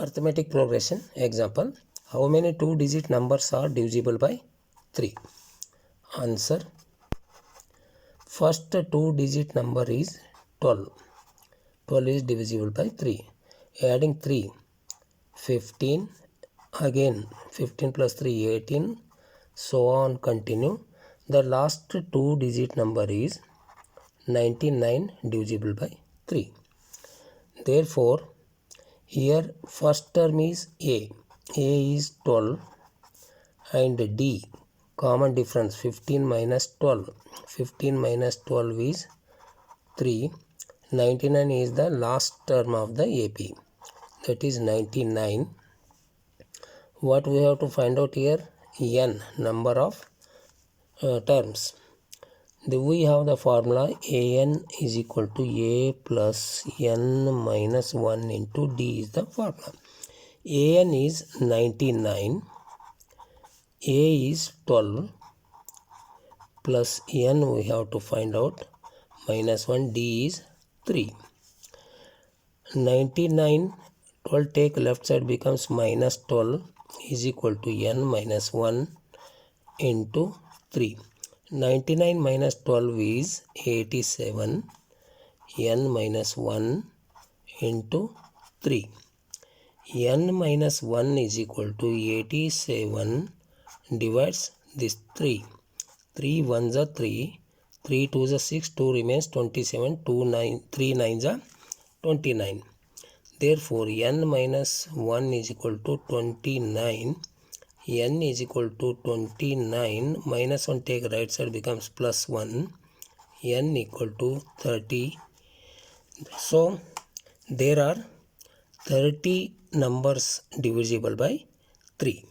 Arithmetic progression. Example. How many 2-digit numbers are divisible by 3? Answer. First 2-digit number is 12. 12 is divisible by 3. Adding 3. 15. Again 15 plus 3 18. So on continue. The last 2-digit number is 99 divisible by 3. Therefore, here first term is A. A is 12 and D. Common difference 15 minus 12. 15 minus 12 is 3. 99 is the last term of the AP. That is 99. What we have to find out here? N, number of terms. We have the formula AN is equal to A plus N minus 1 into D is the formula. AN is 99, A is 12 plus N we have to find out minus 1, D is 3. 99, 12 take left side becomes minus 12 is equal to N minus 1 into 3. 99 minus 12 is 87. N minus 1 into 3. N minus 1 is equal to 87 divides this 3. 3 1s are 3. 3 2s are 6. 2 remains 27. 3 9s are 29. Therefore, N minus 1 is equal to 29. N is equal to 29. Minus 1 take right side becomes plus 1. N equal to 30. So, there are 30 numbers divisible by 3.